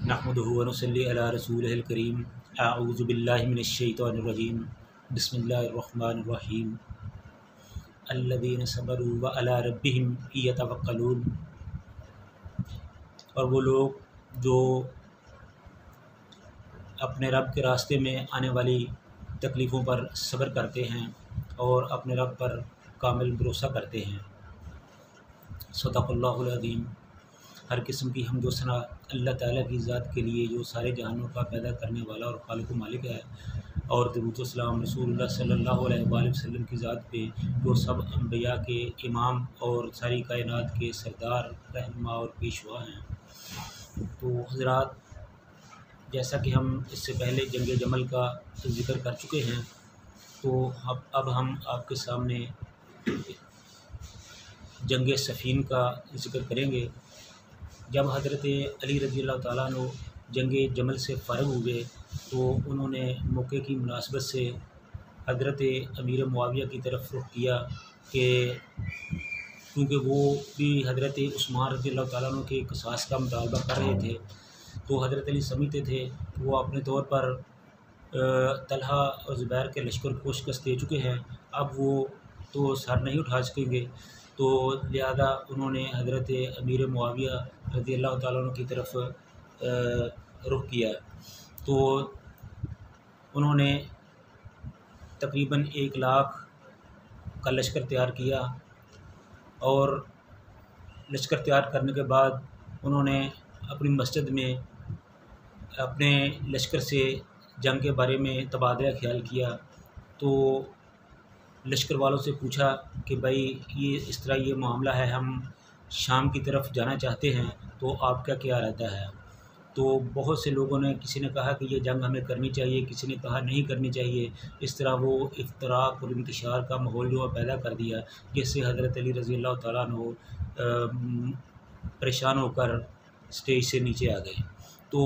नहमदुहु व नुसल्ली अला रसूलिहिल करीम। अऊज़ु बिल्लाहि मिनश शैतानिर रजीम। बिस्मिल्लाहिर रहमानिर रहीम। अल्लज़ीना सबरू व अला रब्बिहिम यतवक्कलून। और वो लोग जो अपने रब के रास्ते में आने वाली तकलीफ़ों पर सब्र करते हैं और अपने रब पर कामिल भरोसा करते हैं। सदक़ल्लाहुल अज़ीम। हर किस्म की हम्द व सना अल्लाह ताला की ज़ात के लिए जो सारे जहानों का पैदा करने वाला और खालिक व मालिक है, और दरूद व सलाम रसूलुल्लाह सल्लल्लाहु अलैहि वसल्लम की ज़ात पे जो सब अम्बिया के इमाम और सारी कायनात के सरदार, रहनुमा और पेशवा हैं। तो हज़रात, जैसा कि हम इससे पहले जंग जमल का ज़िक्र कर चुके हैं, तो अब हम आपके सामने जंग सफ़ीन का ज़िक्र करेंगे। जब हज़रत अली रज़ी अल्लाह ताला अन्हु जंग जमल से फ़ारिग हुए तो उन्होंने मौके की मुनासबत से हज़रत अमीर मुआविया की तरफ रुख किया कि क्योंकि वो भी हज़रत उस्मान रज़ी अल्लाह ताला अन्हु के क़िसास का मुतालबा कर रहे थे। तो हज़रत अली समझते थे वो अपने तौर पर तलहा और ज़ुबैर के लश्कर को शिकस्त दे चुके हैं, अब वो तो सर नहीं उठा सकेंगे। तो लिहाजा उन्होंने हज़रत अमीर मुआविया रज़ी अल्लाह ताला अन्हु की तरफ रुख किया। तो उन्होंने तकरीबन 1 लाख का लश्कर तैयार किया और लश्कर तैयार करने के बाद उन्होंने अपनी मस्जिद में अपने लश्कर से जंग के बारे में तबादला ख्याल किया। तो लश्कर वालों से पूछा कि भाई ये इस तरह ये मामला है, हम शाम की तरफ जाना चाहते हैं, तो आपका क्या इरादा है। तो बहुत से लोगों ने, किसी ने कहा कि ये जंग हमें करनी चाहिए, किसी ने कहा नहीं करनी चाहिए। इस तरह वो इफ्तराक और इंतशार का माहौल जो है पैदा कर दिया, जिससे हज़रत अली रज़ी अल्लाह ताला अन्हु परेशान होकर स्टेज से नीचे आ गए तो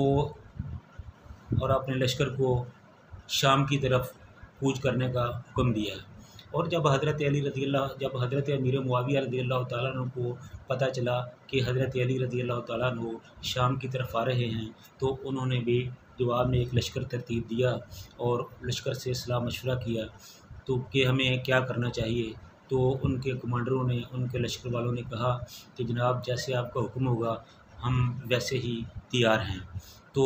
और अपने लश्कर को शाम की तरफ कूच करने का हुक्म दिया। और जब हज़रत अमीर मुआविया रज़ी अल्लाह ताला अन्हु को पता चला कि हज़रत अली रज़ी अल्लाह ताला अन्हु शाम की तरफ आ रहे हैं, तो उन्होंने भी जवाब में एक लश्कर तरतीब दिया और लश्कर से सलाह मशवरा किया तो कि हमें क्या करना चाहिए। तो उनके कमांडरों ने, उनके लश्कर वालों ने कहा कि जनाब, जैसे आपका हुक्म होगा हम वैसे ही तैयार हैं। तो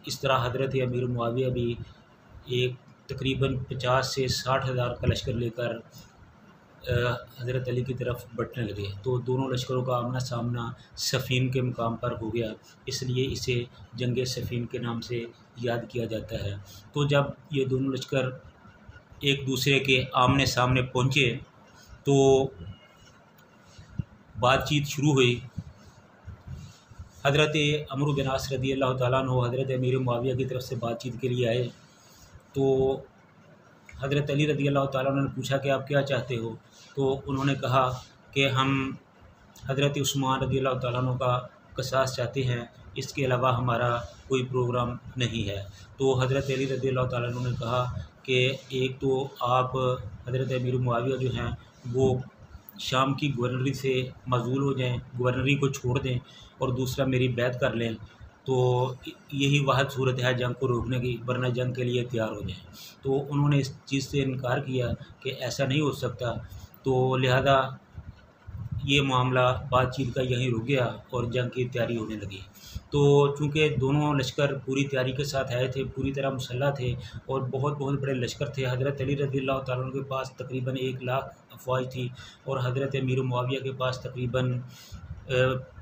इस तरह हज़रत अमीर मुआविया भी एक तकरीबन 50 से 60 हज़ार का लश्कर लेकर हज़रत अली की तरफ बढ़ने लगे। तो दोनों लश्करों का आमना सामना सफ़ीन के मुकाम पर हो गया, इसलिए इसे जंग सफ़ीन के नाम से याद किया जाता है। तो जब ये दोनों लश्कर एक दूसरे के आमने सामने पहुँचे तो बातचीत शुरू हुई। हज़रत अमर बिन आस रज़ी अल्लाह ताला अन्हु हज़रत अमीर मुआविया की तरफ से बातचीत के लिए आए। तो हज़रत अली रज़ी अल्लाह ताला अन्हु ने पूछा कि आप क्या चाहते हो। तो उन्होंने कहा कि हम हज़रत उस्मान रज़ी अल्लाह ताला अन्हु का क़िसास चाहते हैं, इसके अलावा हमारा कोई प्रोग्राम नहीं है। तो हज़रत अली रज़ी अल्लाह ताला अन्हु ने कहा कि एक तो आप हज़रत अमीर मुआविया जो हैं वो शाम की गवर्नरी से मज़ूल हो जाएं, गवर्नरी को छोड़ दें, और दूसरा मेरी बैत कर लें, तो यही वाहिद सूरत है जंग को रोकने की, वरना जंग के लिए तैयार हो जाएं। तो उन्होंने इस चीज़ से इनकार किया कि ऐसा नहीं हो सकता। तो लिहाजा ये मामला बातचीत का यहीं रुक गया और जंग की तैयारी होने लगी। तो चूँकि दोनों लश्कर पूरी तैयारी के साथ आए थे, पूरी तरह मुसल्लह थे और बहुत बहुत बड़े लश्कर थे। हज़रत अली रज़ी अल्लाह ताला अन्हु के पास तकरीबन 1 लाख अफ़वाज थी और हज़रत अमीर मुआविया के पास तकरीबन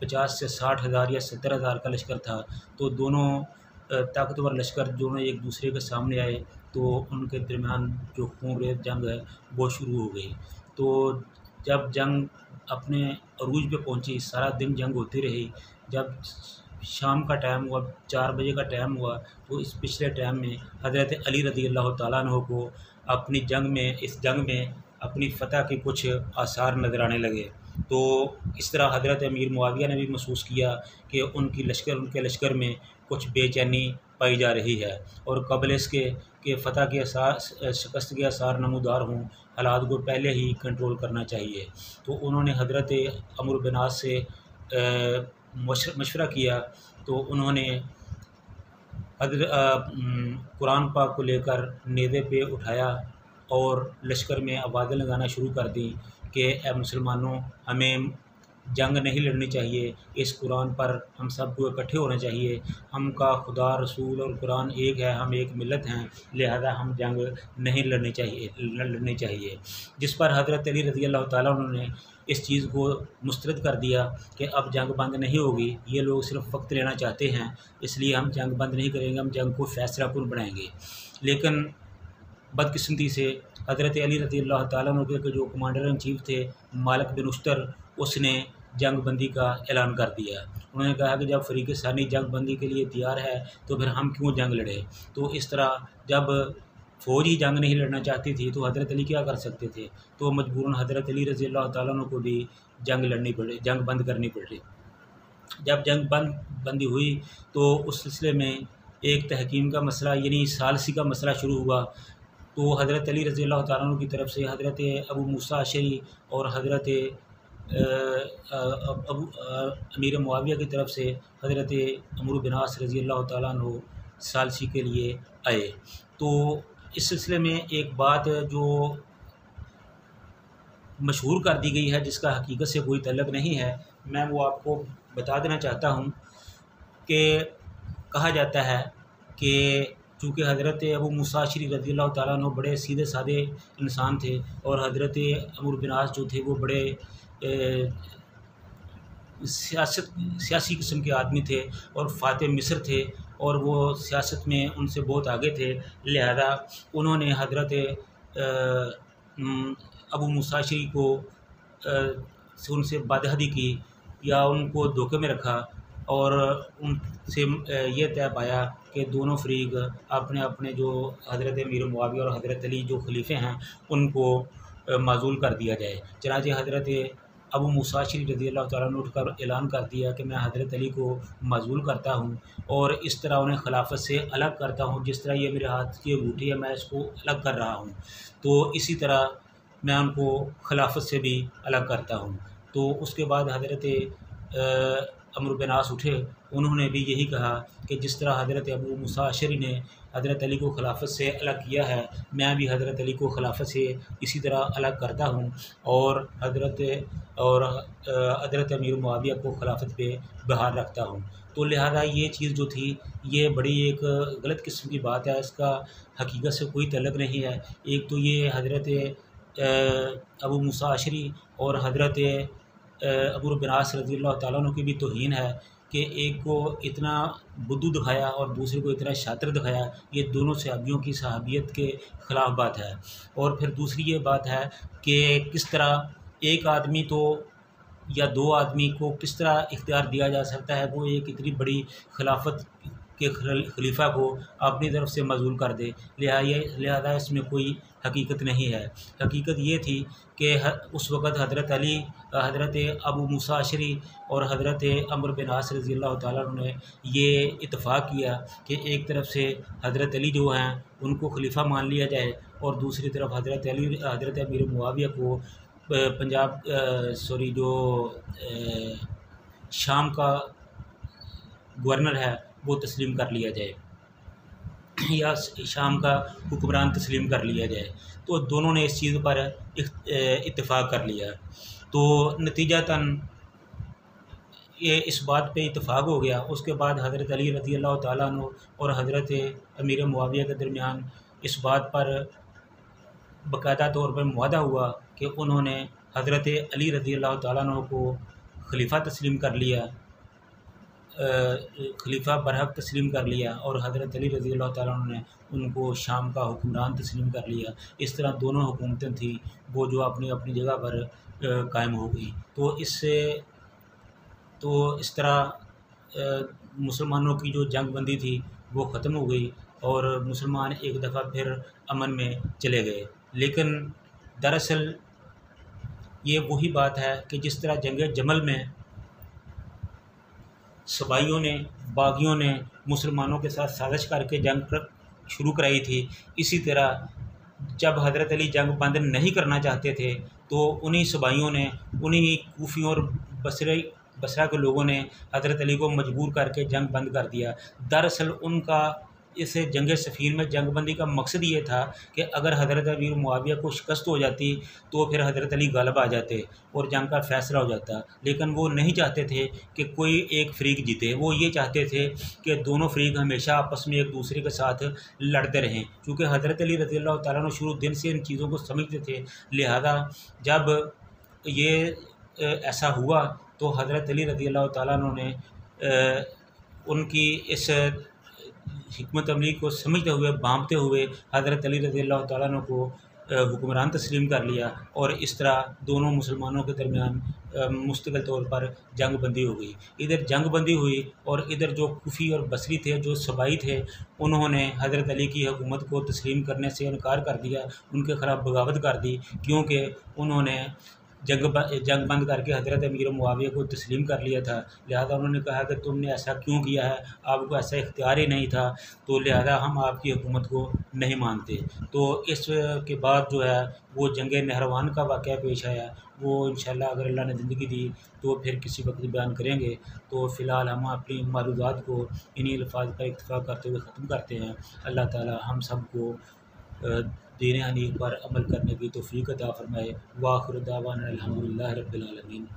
50 से 60 हज़ार या 70 हज़ार का लश्कर था। तो दोनों ताकतवर लश्कर दोनों एक दूसरे के सामने आए तो उनके दरमियान जो खून-रेज़ जंग है वो शुरू हो गई। तो जब जंग अपने अरूज पे पहुंची, सारा दिन जंग होती रही। जब शाम का टाइम हुआ, 4 बजे का टाइम हुआ, तो इस पिछले टाइम में हज़रत अली रज़ी अल्लाह ताला अन्हु को अपनी इस जंग में अपनी फ़तह के कुछ आसार नज़र आने लगे। तो इस तरह हज़रत अमीर मुआविया ने भी महसूस किया कि उनके लश्कर में कुछ बेचैनी पाई जा रही है और कबल इसके कि फ़तह के आसार, शिकस्त के आसार नमूदार हों, हालात को पहले ही कंट्रोल करना चाहिए। तो उन्होंने हज़रत अमर बिन आस से मशवरा किया। तो उन्होंने कुरान पाक को लेकर नेज़े पे उठाया और लश्कर में आवाज़ें लगाना शुरू कर दी कि ए मुसलमानों, हमें जंग नहीं लड़नी चाहिए, इस कुरान पर हम सबको इकट्ठे होना चाहिए, हम का खुदा रसूल और कुरान एक है, हम एक मिलत हैं, लिहाजा हम जंग नहीं लड़नी चाहिए। जिस पर हज़रत अली रज़ी अल्लाह ताला उन्होंने इस चीज़ को मुस्तरद कर दिया कि अब जंग बंद नहीं होगी, ये लोग सिर्फ वक्त लेना चाहते हैं, इसलिए हम जंग बंद नहीं करेंगे, हम जंग को फैसलाकुन बनाएंगे। लेकिन बदकिस्मती से हज़रत अली रज़ी अल्लाह ताला अन्हु के जो कमांडर इन चीफ थे मालिक बिन उश्तर, उसने जंग बंदी का ऐलान कर दिया। उन्होंने कहा कि जब फ़रीक़ सानी जंग बंदी के लिए तैयार है तो फिर हम क्यों जंग लड़ें। तो इस तरह जब फ़ौज ही जंग नहीं लड़ना चाहती थी तो हज़रत अली क्या कर सकते थे, तो मजबूरन हज़रत अली रज़ी अल्लाह ताला अन्हु को भी जंग बंद करनी पड़ी। जब जंग बंदी हुई तो उस सिलसिले में एक तहकीम का मसला यानी सालसी का मसला शुरू हुआ। तो हज़रत अली रज़ी अल्लाह ताला अन्हु की तरफ से हज़रत अबू मूसा अशरी और हज़रत अमीर मुआविया की तरफ से हज़रत अमर बिन आस रज़ी अल्लाह ताला अन्हु सालसी के लिए आए। तो इस सिलसिले में एक बात जो मशहूर कर दी गई है जिसका हकीकत से कोई तल्लुक़ नहीं है, मैं वो आपको बता देना चाहता हूँ कि कहा जाता है कि चूँकि हज़रत अबू मूसा अशरी रज़ी अल्लाह ताला अन्हु बड़े सीधे साधे इंसान थे और हज़रत अमर बिन आस जो थे वो बड़े सियासी किस्म के आदमी थे और फ़ातिह मिस्र थे और वो सियासत में उनसे बहुत आगे थे। लिहाजा उन्होंने हज़रत अबू मूसा अशरी को से उनसे बदहदी की या उनको धोखे में रखा और उनसे ये तय पाया कि दोनों फ़रीक अपने अपने जो हज़रत अमीर मुआविया और हज़रत अली जो खलीफे हैं उनको माज़ूल कर दिया जाए। चनांचे हज़रत अबू मूसा अशरी रज़ी अल्लाह ताला अन्हु ने उठकर ऐलान कर दिया कि मैं हज़रत अली को माज़ूल करता हूँ और इस तरह उन्हें खिलाफत से अलग करता हूँ, जिस तरह ये मेरे हाथ की अंगूठी है मैं इसको अलग कर रहा हूँ, तो इसी तरह मैं उनको खिलाफत से भी अलग करता हूँ। तो उसके बाद हज़रत अमर बिन आस उठे, उन्होंने भी यही कहा कि जिस तरह हज़रत अबू मूसा अशरी ने हज़रत अली को खिलाफत से अलग किया है, मैं भी हज़रत अली को खिलाफत से इसी तरह अलग करता हूँ और हज़रत अमीर मुआविया को खिलाफत पे बहाल रखता हूँ। तो लिहाजा ये चीज़ जो थी ये बड़ी एक गलत किस्म की बात है, इसका हकीकत से कोई तल्लुक़ नहीं है। एक तो ये हज़रत अबू मूसा अशरी और हज़रत अमर बिन आस रज़ी अल्लाह ताला अन्हु की भी तौहीन है कि एक को इतना बुद्धू दिखाया और दूसरे को इतना शातिर दिखाया, ये दोनों सहाबियों की सहाबियत के ख़िलाफ़ बात है। और फिर दूसरी ये बात है कि किस तरह एक आदमी तो या दो आदमी को किस तरह इख्तियार दिया जा सकता है वो एक इतनी बड़ी खिलाफत के खलीफा को अपनी तरफ से मज़ूल कर दे। लिहाजा इसमें कोई हकीकत नहीं है। हकीकत ये थी कि उस वक़्त हज़रत अली, हज़रत अबू मूसा अशरी और हज़रत अमर बिन आस रज़ी अल्लाह ताला अन्हु ने ये इत्तफ़ाक़ किया कि एक तरफ से हज़रत अली जो हैं उनको खलीफा मान लिया जाए और दूसरी तरफ हज़रत अमीर मुआविया को पंजाब जो शाम का गवर्नर है वो तस्लीम कर लिया जाए या शाम का हुक्मरान तस्लीम कर लिया जाए। तो दोनों ने इस चीज़ पर इत्तेफाक कर लिया। तो नतीजतन ये इस बात पे इत्तेफाक हो गया। उसके बाद हज़रत अली रज़ी अल्लाह ताला अन्हु और हज़रत अमीर मुआविया के दरमियान इस बात पर बाकायदा तौर पर मुआहदा हुआ कि उन्होंने हज़रत अली रज़ी अल्लाह ताला अन्हु को खलीफा तस्लीम कर लिया, खलीफा बरहक तस्लीम कर लिया और हज़रत अली रज़ी अल्लाह ताला अन्हु ने उनको शाम का हुक्मरान तस्लीम कर लिया। इस तरह दोनों हुकूमतें थी वो जो अपनी अपनी जगह पर कायम हो गई। तो इस तरह मुसलमानों की जो जंग बंदी थी वो ख़त्म हो गई और मुसलमान एक दफ़ा फिर अमन में चले गए। लेकिन दरअसल ये वही बात है कि जिस तरह जंग जमल में सबाइयों ने, बागियों ने मुसलमानों के साथ साजिश करके जंग शुरू कराई थी, इसी तरह जब हज़रत अली जंग बंद नहीं करना चाहते थे तो उन्हीं सबाइयों ने, उन्हीं कूफियों और बसरा के लोगों ने हज़रत अली को मजबूर करके जंग बंद कर दिया। दरअसल उनका इस जंग सफ़ीन में जंगबंदी का मकसद ये था कि अगर हज़रत अमीर मुआविया को शिकस्त हो जाती तो फिर हज़रत अली गालिब आ जाते और जंग का फ़ैसला हो जाता। लेकिन वो नहीं चाहते थे कि कोई एक फ़रीक जीते, वो ये चाहते थे कि दोनों फ़रीक हमेशा आपस में एक दूसरे के साथ लड़ते रहें। चूँकि हज़रत अली रज़ी अल्लाह तआला अन्हु शुरू दिन से इन चीज़ों को समझते थे, लिहाजा जब ये ऐसा हुआ तो हज़रत अली रज़ी अल्लाह तआला अन्हु ने उनकी इस हिकमत अमली को समझते हुए, भांपते हुए हज़रत अली रज़ी अल्लाह तआला अन्हु को हुक्मरान तस्लीम कर लिया और इस तरह दोनों मुसलमानों के दरमियान मुस्तकिल तौर पर जंग बंदी हो गई। इधर जंग बंदी हुई और इधर जो कुफ़ी और बसरी थे, जो सबाई थे, उन्होंने हज़रत अली की हुकूमत को तस्लीम करने से इनकार कर दिया, उनके ख़िलाफ़ बगावत कर दी, क्योंकि उन्होंने जंग बंद करके हज़रत अमीर मुआविया को तस्लीम कर लिया था। लिहाजा उन्होंने कहा कि तुमने ऐसा क्यों किया है, आपको ऐसा इख्तियार ही नहीं था, तो लिहाजा हम आपकी हुकूमत को नहीं मानते। तो इस के बाद जो है वो जंग नहरवान का वाक़या पेश आया, वो इंशाअल्लाह अगर अल्लाह ने ज़िंदगी दी तो फिर किसी वक्त बयान करेंगे। तो फ़िलहाल हम अपनी मालूमात को इन्हीं अल्फाज पर इक्तफ़ा करते हुए ख़त्म करते हैं। अल्लाह ताला हम सब को दीन हनीफ पर अमल करने की तौफ़ीक़ अता फ़रमाए। व आख़िर दावाना अनिल हम्दुलिल्लाहि रब्बिल आलमीन।